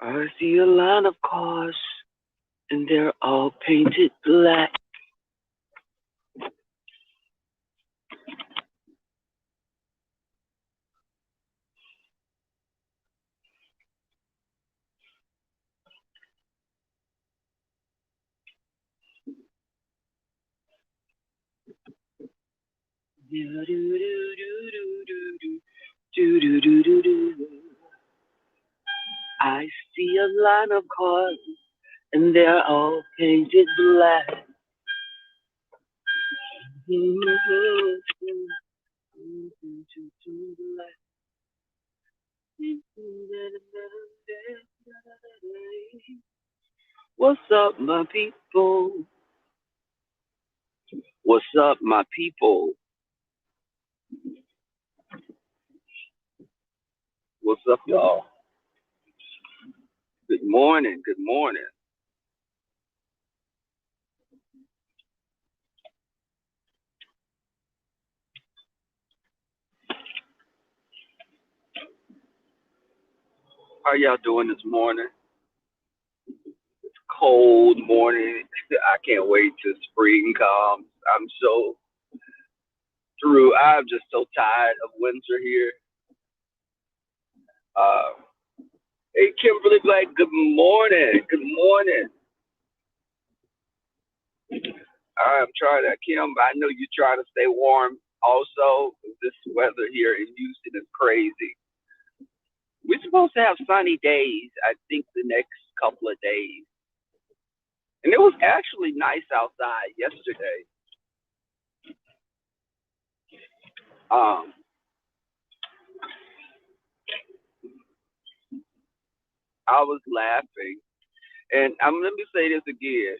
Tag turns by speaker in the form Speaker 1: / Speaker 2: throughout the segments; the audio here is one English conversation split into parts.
Speaker 1: I see a line of cars, and they're all painted black. Do do do do do do do do do do do. I see a line of cars, and they're all painted black. What's up, my people? What's up, my people? What's up, y'all? Good morning. Good morning. How y'all doing this morning? Cold morning. I can't wait till spring comes. I'm so through. I'm just so tired of winter here. Uh, hey, Kimberly Black. Good morning. Good morning. I'm trying to, Kim. I know you're trying to stay warm. Also, this weather here in Houston is crazy. We're supposed to have sunny days. I think the next couple of days, and it was actually nice outside yesterday. Um, I was laughing, and let me say this again,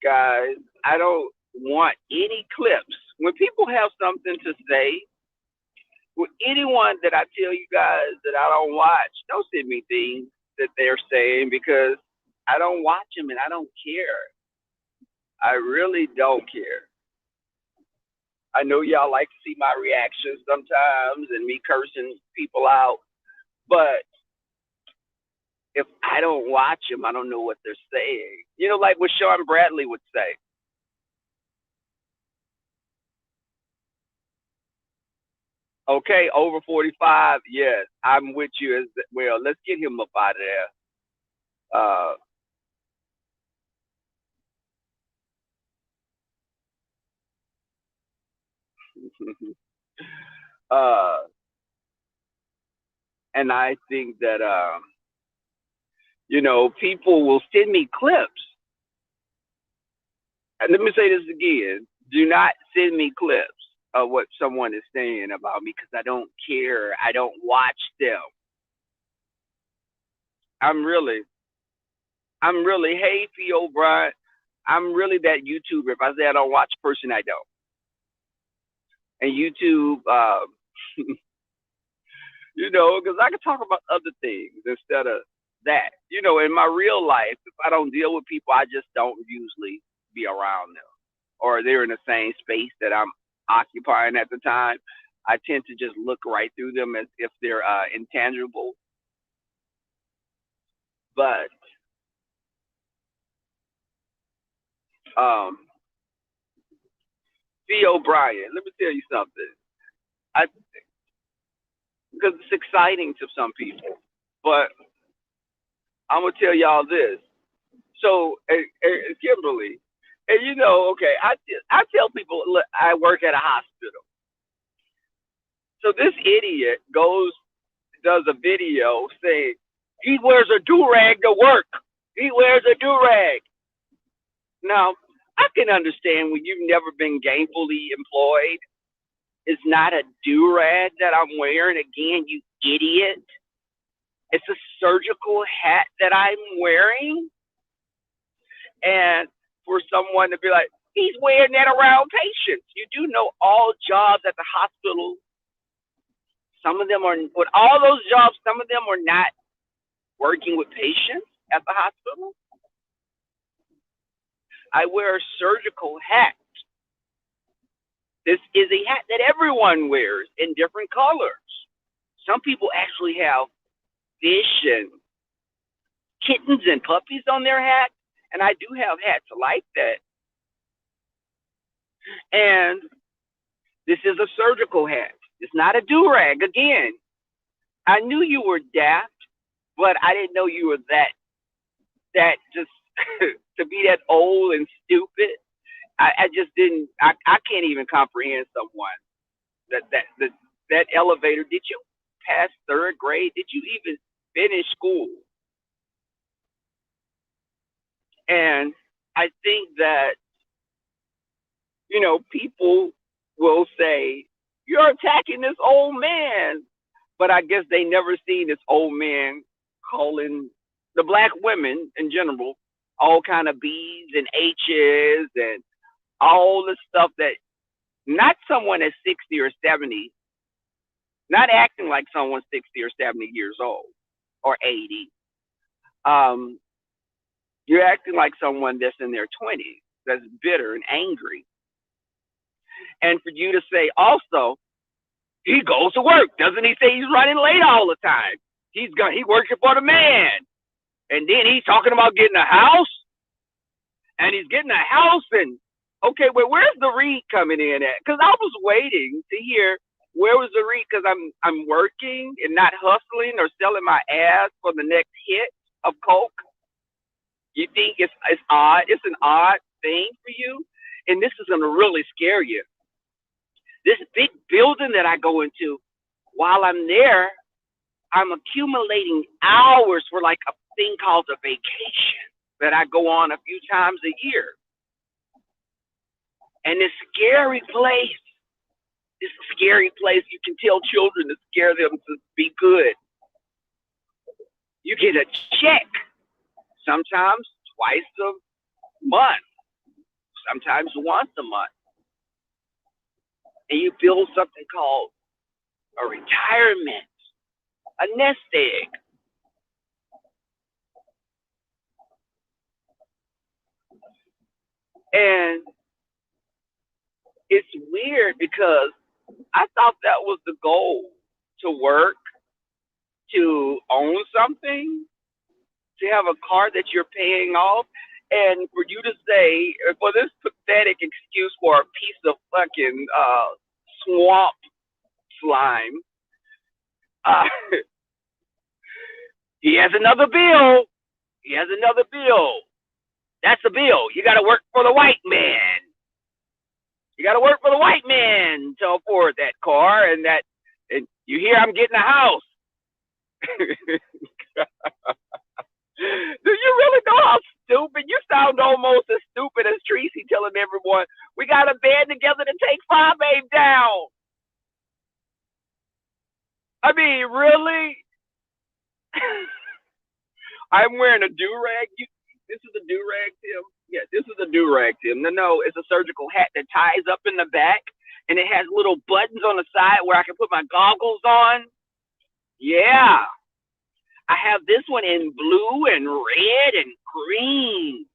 Speaker 1: guys. I don't want any clips when people have something to say. With anyone that I tell you guys that I don't watch, don't send me things that they're saying because I don't watch them and I don't care. I really don't care. I know y'all like to see my reactions sometimes and me cursing people out, but if I don't watch them, I don't know what they're saying. You know, like what Sean Bradley would say. Okay, over 45. Yes, I'm with you as well. Let's get him up out of there. Uh, and I think that people will send me clips. And let me say this again: do not send me clips of what someone is saying about me because I don't care. I don't watch them. I'm really, Hey, Theo Bryant, I'm really that YouTuber. If I say I don't watch a person, I don't. And YouTube, because I can talk about other things instead of that. In my real life, if I don't deal with people, I just don't usually be around them, or they're in the same space that I'm occupying at the time. I tend to just look right through them as if they're intangible. But um, Theo Bryant, let me tell you something. I Because it's exciting to some people, but I'm gonna tell y'all this. So, Kimberly, and okay, I tell people, look, I work at a hospital. So this idiot does a video saying he wears a do rag to work. He wears a do rag. Now, I can understand when you've never been gainfully employed. It's not a do rag that I'm wearing. Again, you idiot. It's a surgical hat that I'm wearing. And for someone to be like, he's wearing that around patients. You do know all jobs at the hospital, some of them are, with all those jobs, some of them are not working with patients at the hospital. I wear a surgical hat. This is a hat that everyone wears in different colors. Some people actually have vision kittens and puppies on their hats. And I do have hats like that. And this is a surgical hat. It's not a do-rag. Again, I knew you were daft, but I didn't know you were that just to be that old and stupid. I just didn't. I can't even comprehend someone that elevator. Did you pass third grade? Did you even finish school? And I think that people will say you're attacking this old man, but I guess they never seen this old man calling the black women in general all kind of B's and H's and all the stuff that not someone that's 60 or 70, not acting like someone 60 or 70 years old or 80. You're acting like someone that's in their 20s, that's bitter and angry. And for you to say also, he goes to work. Doesn't he say he's running late all the time? He's working for the man. And then he's talking about getting a house. And he's getting a house. And okay, well, where's the read coming in at? Because I was waiting to hear where was the read, because I'm working and not hustling or selling my ass for the next hit of coke. You think it's odd? It's an odd thing for you, and this is gonna really scare you. This big building that I go into, while I'm there, I'm accumulating hours for like a thing called a vacation that I go on a few times a year. And this scary place, this scary place, you can tell children to scare them to be good. You get a check, sometimes twice a month, sometimes once a month. And you build something called a retirement, a nest egg. And it's weird because I thought that was the goal, to work, to own something, to have a car that you're paying off. And for you to say, for this pathetic excuse for a piece of fucking swamp slime, he has another bill. He has another bill. That's a bill. You got to work for the white man. You got to work for the white man to afford that car, and you hear I'm getting a house. Do you really know how stupid? You sound almost as stupid as Tracy telling everyone we got a band together to take 5A down. I mean, really? I'm wearing a do-rag. This is a do-rag, Tim? Yeah, this is a do-rag, Tim. No, it's a surgical hat that ties up in the back, and it has little buttons on the side where I can put my goggles on. Yeah. I have this one in blue and red and green.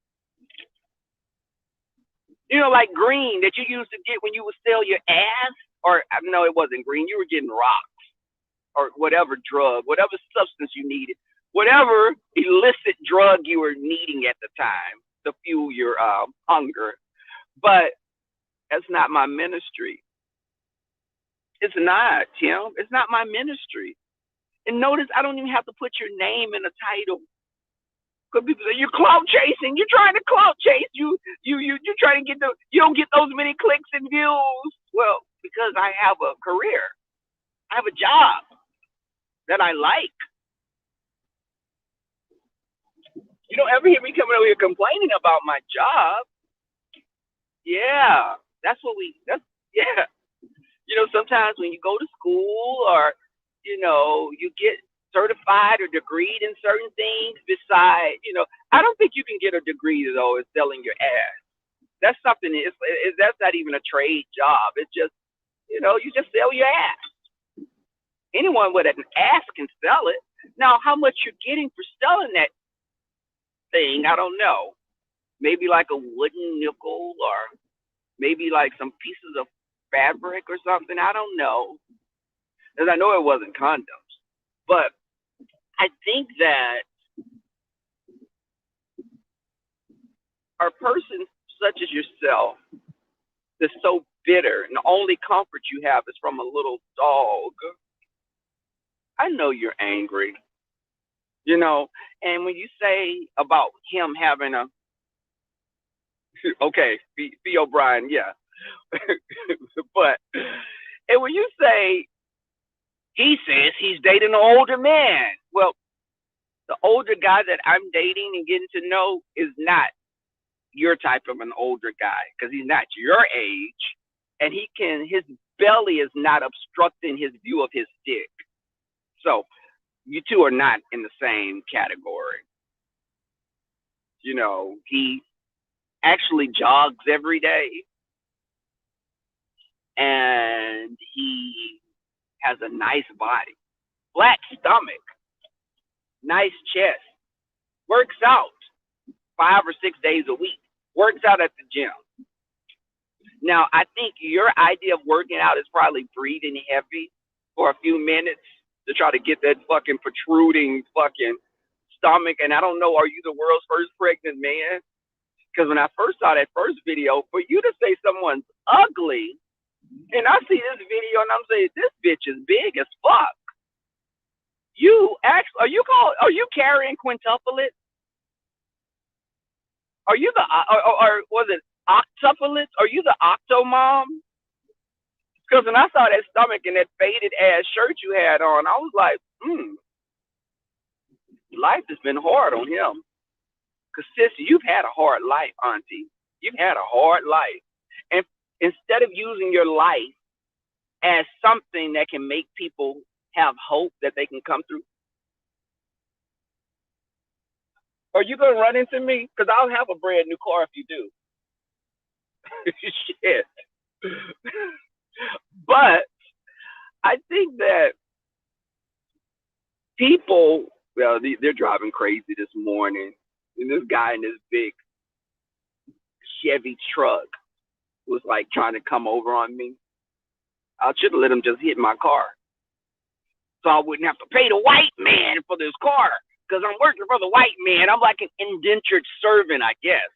Speaker 1: You know, like green that you used to get when you would sell your ass. Or, no, it wasn't green. You were getting rocks or whatever drug, whatever substance you needed, whatever illicit drug you were needing at the time to fuel your hunger. But that's not my ministry. It's not, Tim. It's not my ministry. And notice I don't even have to put your name in the title. Because people say you're clout chasing. You're trying to clout chase. You're trying to get you don't get those many clicks and views. Well, because I have a career. I have a job that I like. You don't ever hear me coming over here complaining about my job. Yeah. Yeah. You know, sometimes when you go to school or you get certified or degreed in certain things besides, I don't think you can get a degree, though, in selling your ass. That's something, that's not even a trade job. It's just, you just sell your ass. Anyone with an ass can sell it. Now, how much you're getting for selling that thing, I don't know. Maybe like a wooden nickel or maybe like some pieces of fabric or something. I don't know. Because I know it wasn't condoms. But I think that a person such as yourself that's so bitter and the only comfort you have is from a little dog, I know you're angry, you know. And when you say about him having a, okay, B. O'Brien, yeah. But, and when you say, he says he's dating an older man. Well, the older guy that I'm dating and getting to know is not your type of an older guy because he's not your age, and his belly is not obstructing his view of his dick. So you two are not in the same category. You know, he actually jogs every day, and he has a nice body, flat stomach, nice chest, works out 5 or 6 days a week, works out at the gym. Now, I think your idea of working out is probably breathing heavy for a few minutes to try to get that fucking protruding fucking stomach. And I don't know, are you the world's first pregnant man? Because when I first saw that first video, for you to say someone's ugly, and I see this video and I'm saying, this bitch is big as fuck. You actually, are you carrying quintuplets? Are you the, or was it octuplets? Are you the octo mom? Because when I saw that stomach and that faded ass shirt you had on, I was like, life has been hard on him. Because, sis, you've had a hard life, auntie. You've had a hard life. And instead of using your life as something that can make people have hope that they can come through, are you going to run into me? Because I'll have a brand new car if you do. Shit. But I think that people, well, they're driving crazy this morning. And this guy in this big Chevy truck was like trying to come over on me. I should have let him just hit my car, so I wouldn't have to pay the white man for this car, because I'm working for the white man. I'm like an indentured servant, I guess.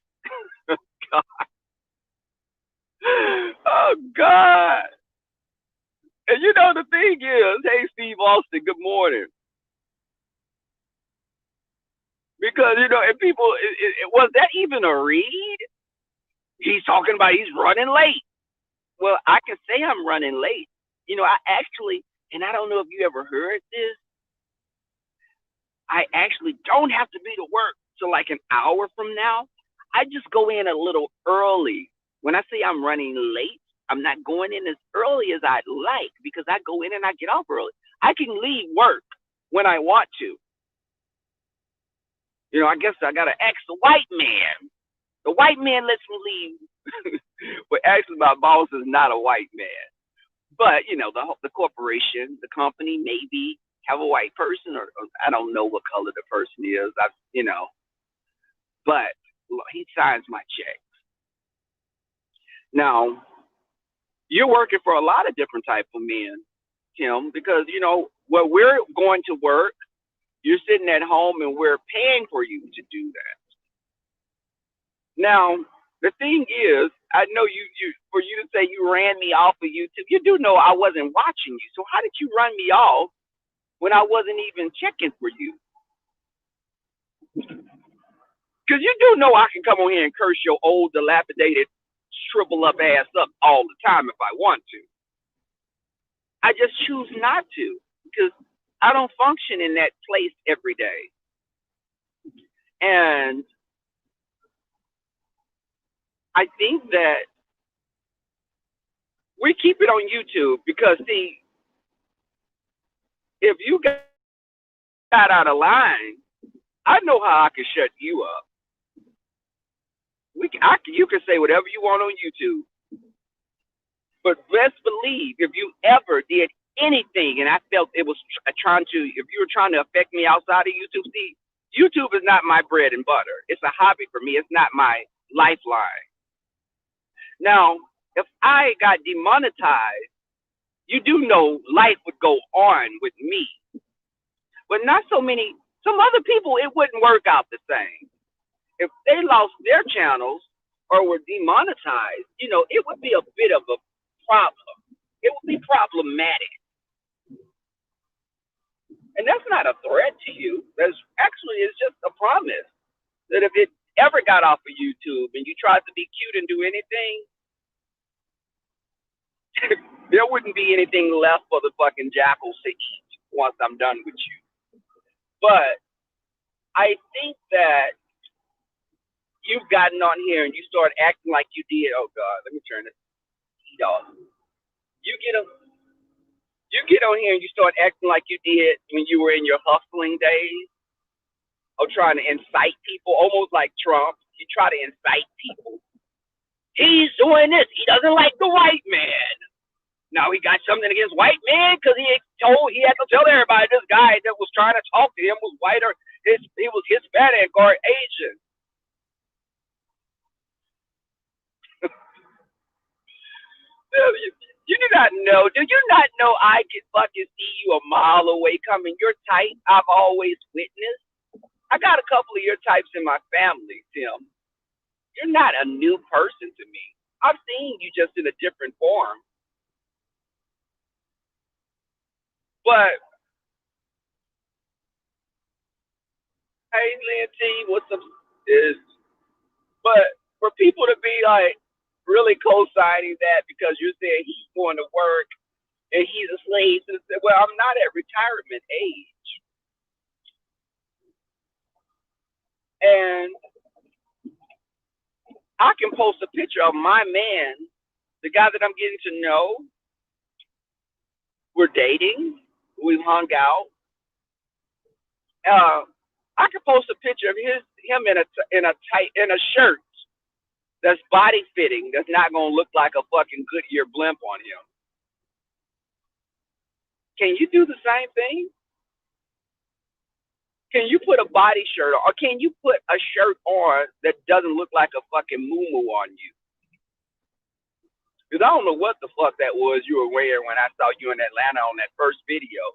Speaker 1: God. Oh, God. And you know, the thing is, hey, Steve Austin, good morning. Because, you know, and people, was that even a read? He's talking about he's running late. Well, I can say I'm running late. You know, I actually, and I don't know if you ever heard this, I actually don't have to be to work till like an hour from now. I just go in a little early. When I say I'm running late, I'm not going in as early as I'd like, because I go in and I get off early. I can leave work when I want to. You know, I guess I got to ask the white man. The white man lets me leave. But actually, my boss is not a white man. But, you know, the corporation, the company, maybe have a white person, or I don't know what color the person is. You know. But he signs my checks. Now, you're working for a lot of different type of men, Tim, because, you know, when we're going to work, you're sitting at home and we're paying for you to do that. Now, the thing is, I know you for you to say you ran me off of YouTube, you do know I wasn't watching you. So how did you run me off when I wasn't even checking for you? Because you do know I can come on here and curse your old, dilapidated, shrivel up ass up all the time if I want to. I just choose not to, because I don't function in that place every day. And I think that we keep it on YouTube because, see, if you got out of line, I know how I can shut you up. You can say whatever you want on YouTube. But best believe, if you ever did anything, and I felt it was if you were trying to affect me outside of YouTube, see, YouTube is not my bread and butter. It's a hobby for me. It's not my lifeline. Now, if I got demonetized, you do know life would go on with me. But not so many, some other people, it wouldn't work out the same. if they lost their channels or were demonetized, it would be a bit of a problem. It would be problematic. And that's not a threat to you. That's actually it's just a promise that if it ever got off of YouTube and you tried to be cute and do anything, there wouldn't be anything left for the fucking jackals to eat once I'm done with you. But I think that you've gotten on here and you start acting like you did. Oh God, let me turn this heat off. You get on here and you start acting like you did when you were in your hustling days of trying to incite people, almost like Trump. You try to incite people. He's doing this. He doesn't like the white man. Now he got something against white men because he had to tell everybody this guy that was trying to talk to him was white or he was Hispanic or Asian. You do not know. Do you not know I can fucking see you a mile away coming? Your type I've always witnessed. I got a couple of your types in my family, Tim. You're not a new person to me. I've seen you just in a different form. But hey, Lynn T, what's up? But for people to be like really co-signing that because you're saying he's going to work and he's a slave, well, I'm not at retirement age, and I can post a picture of my man, the guy that I'm getting to know. We're dating. We've hung out. I could post a picture of him in a shirt that's body fitting. That's not gonna look like a fucking Goodyear blimp on him. Can you do the same thing? Can you put a body shirt on, or can you put a shirt on that doesn't look like a fucking muumuu on you? Because I don't know what the fuck that was you were wearing when I saw you in Atlanta on that first video.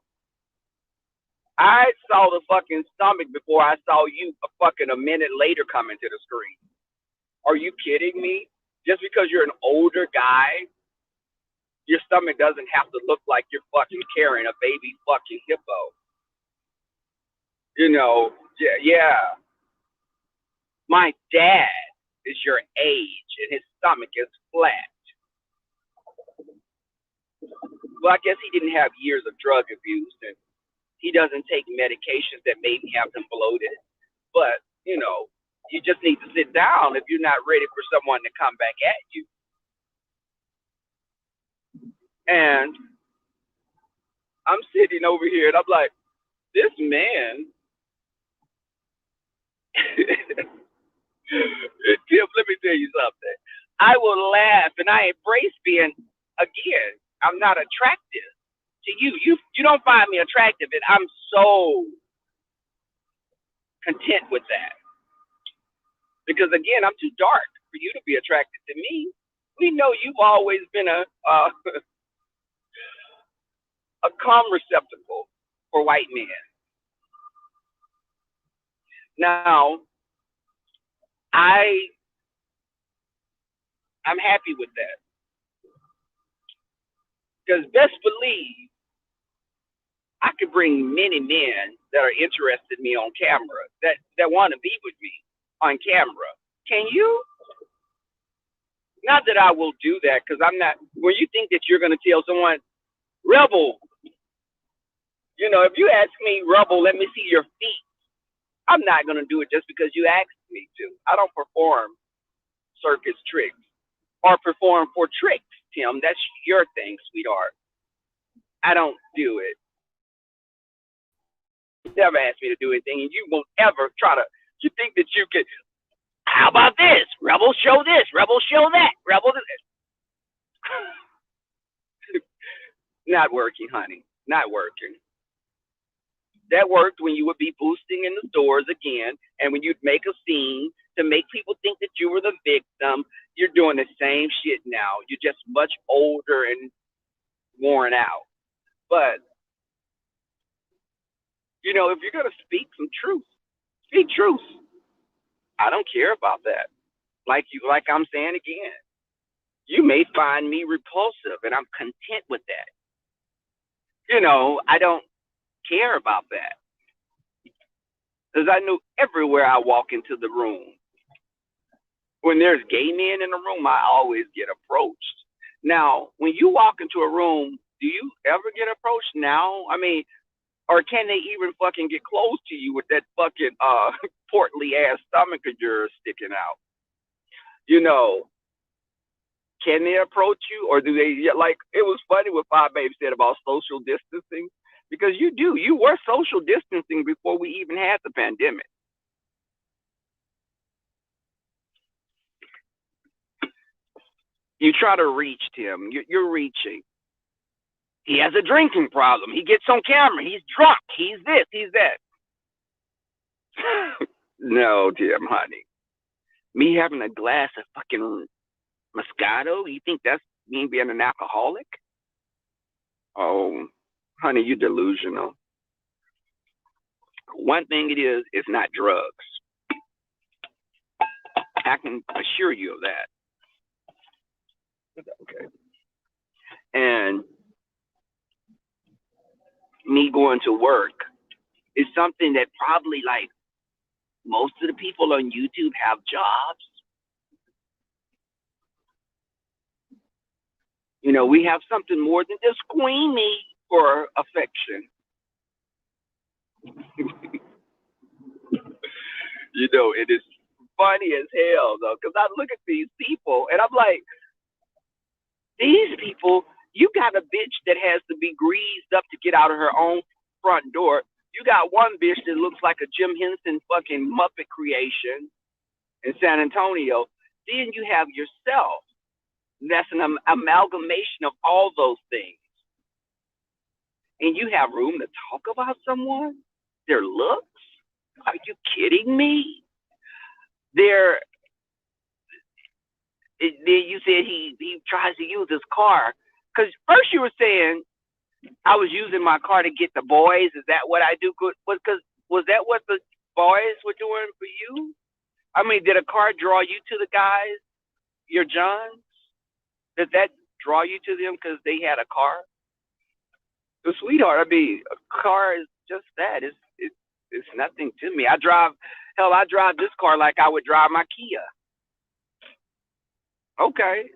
Speaker 1: I saw the fucking stomach before I saw you a minute later coming to the screen. Are you kidding me? Just because you're an older guy, your stomach doesn't have to look like you're fucking carrying a baby fucking hippo. Yeah. My dad is your age and his stomach is flat. Well, I guess he didn't have years of drug abuse and he doesn't take medications that maybe have him bloated. But, you just need to sit down if you're not ready for someone to come back at you. And I'm sitting over here and I'm like, this man, Tim, let me tell you something. I will laugh and I embrace being, again, I'm not attractive to you. You don't find me attractive, and I'm so content with that. Because again, I'm too dark for you to be attracted to me. We know you've always been a calm receptacle for white men. Now, I'm happy with that. Because best believe I could bring many men that are interested in me on camera, that want to be with me on camera. Can you? Not that I will do that, because I'm not. When you think that you're going to tell someone, Rebel, if you ask me, Rebel, let me see your feet, I'm not going to do it just because you asked me to. I don't perform circus tricks or perform for tricks, Tim. That's your thing, sweetheart. I don't do it. You never asked me to do anything, and you won't ever try to. You think that you could. How about this? Rebel show this. Rebel show that. Rebel this. Not working, honey. Not working. That worked when you would be boosting in the stores again, and when you'd make a scene to make people think that you were the victim. You're doing the same shit now. You're just much older and worn out. But, if you're going to speak some truth, speak truth. I don't care about that. Like I'm saying again, you may find me repulsive, and I'm content with that. I don't care about that because I know everywhere I walk into the room, when there's gay men in the room, I always get approached. Now, when you walk into a room, do you ever get approached now? I mean, or can they even fucking get close to you with that fucking portly ass stomach of yours sticking out? Can they approach you, or do they? Like, it was funny what Five Babe said about social distancing, because you were social distancing before we even had the pandemic. You try to reach him. You're reaching. He has a drinking problem. He gets on camera. He's drunk. He's this. He's that. No, Tim, honey. Me having a glass of fucking Moscato? You think that's me being an alcoholic? Oh, honey, you're delusional. One thing it is, it's not drugs. I can assure you of that. Okay. And me going to work is something that probably, like, most of the people on YouTube have jobs. We have something more than just squeamy for affection. It is funny as hell, though, because I look at these people and I'm like, these people, you got a bitch that has to be greased up to get out of her own front door. You got one bitch that looks like a Jim Henson fucking Muppet creation in San Antonio. Then you have yourself. That's an amalgamation of all those things. And you have room to talk about someone? Their looks? Are you kidding me? You said he tries to use his car. Because first you were saying I was using my car to get the boys. Is that what I do? Was that what the boys were doing for you? I mean, did a car draw you to the guys, your Johns? Did that draw you to them because they had a car? The sweetheart, I mean, a car is just that. It's nothing to me. I drive this car like I would drive my Kia. Okay.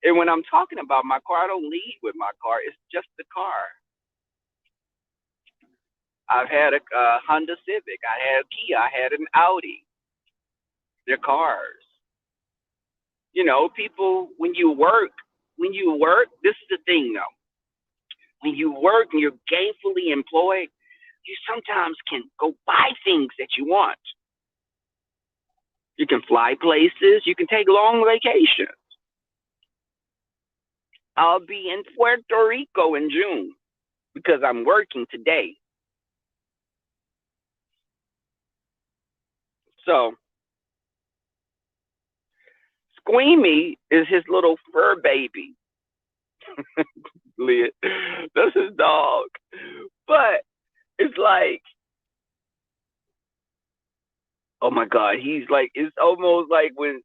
Speaker 1: And when I'm talking about my car, I don't lead with my car. It's just the car. I've had a Honda Civic. I had a Kia. I had an Audi. They're cars. People, when you work, this is the thing, though. When you work and you're gainfully employed, you sometimes can go buy things that you want. You can fly places. You can take long vacations. I'll be in Puerto Rico in June because I'm working today. So, Squeamy is his little fur baby. Leah, that's his dog. But it's like, oh my God, it's almost like when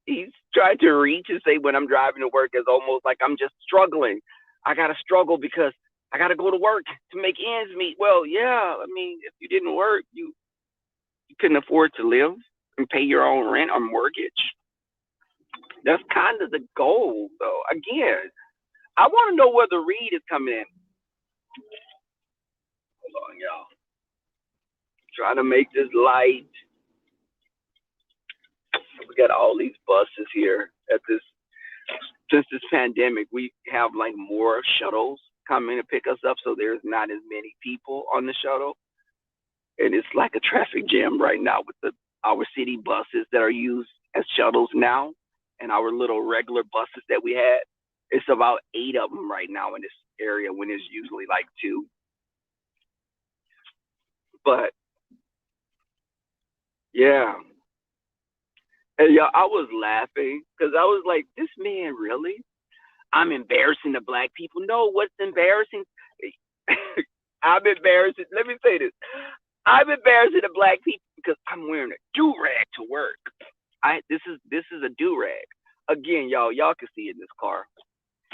Speaker 1: he's trying to reach and say when I'm driving to work, it's almost like I'm just struggling. I got to struggle because I got to go to work to make ends meet. Well, yeah, I mean, if you didn't work, you couldn't afford to live and pay your own rent or mortgage. That's kind of the goal, though. Again, I want to know where the read is coming in. Hold on, y'all. Trying to make this light. We got all these buses here since this pandemic. We have like more shuttles coming to pick us up, so there's not as many people on the shuttle. And it's like a traffic jam right now with our city buses that are used as shuttles now, and our little regular buses that we had. It's about 8 of them right now in this area when it's usually like 2. But yeah. And yeah, I was laughing because I was like, this man really? I'm embarrassing the black people. No, what's embarrassing? I'm embarrassing. Let me say this. I'm embarrassing the black people because I'm wearing a do-rag to work. This is a do-rag. Again, y'all can see it in this car.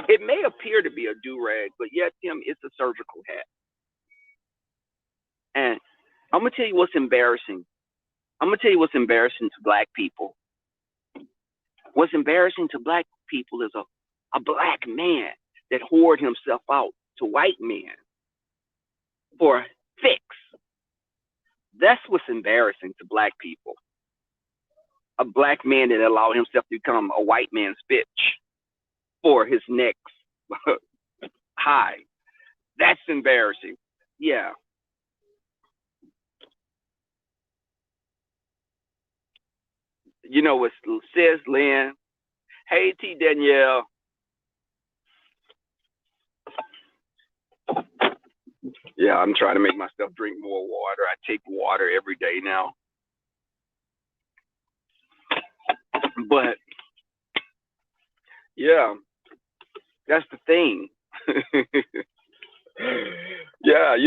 Speaker 1: It may appear to be a do-rag, but yet, Tim, it's a surgical hat. And I'm gonna tell you what's embarrassing. I'm gonna tell you what's embarrassing to black people. What's embarrassing to black people is a black man that whored himself out to white men for fix. That's what's embarrassing to black people. A black man that allowed himself to become a white man's bitch for his next high. That's embarrassing. Yeah. You know what says Lynn? Hey, T. Danielle. Yeah, I'm trying to make myself drink more water. I take water every day now. But yeah, that's the thing. Yeah,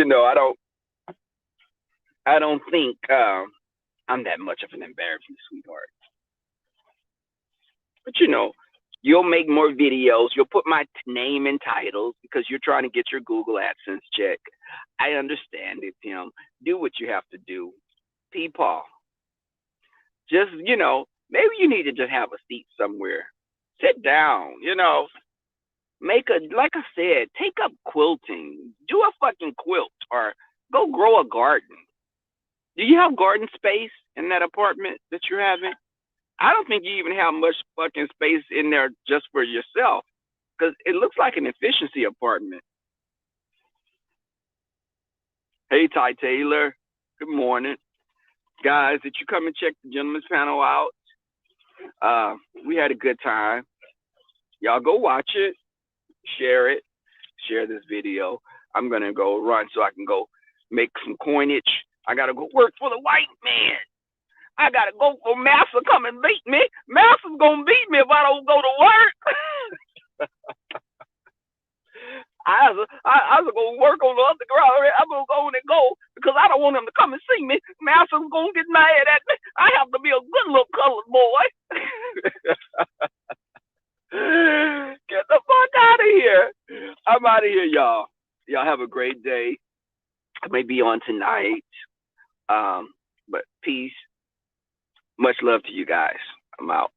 Speaker 1: I don't think I'm that much of an embarrassing sweetheart. But you'll make more videos. You'll put my name in titles because you're trying to get your Google AdSense check. I understand it, Tim. Do what you have to do. People, just, maybe you need to just have a seat somewhere. Sit down, like I said, take up quilting. Do a fucking quilt or go grow a garden. Do you have garden space in that apartment that you're having? I don't think you even have much fucking space in there just for yourself because it looks like an efficiency apartment. Hey, Ty Taylor. Good morning. Guys, did you come and check the gentleman's panel out? We had a good time. Y'all go watch it. Share it. Share this video. I'm going to go run so I can go make some coinage. I got to go work for the white man. I got to go for Master come and beat me. Master's going to beat me if I don't go to work. I was going to work on the underground. I'm going to go and go because I don't want him to come and see me. Master's going to get mad at me. I have to be a good little colored boy. Get the fuck out of here. I'm out of here, y'all. Y'all have a great day. I may be on tonight. But peace. Much love to you guys. I'm out.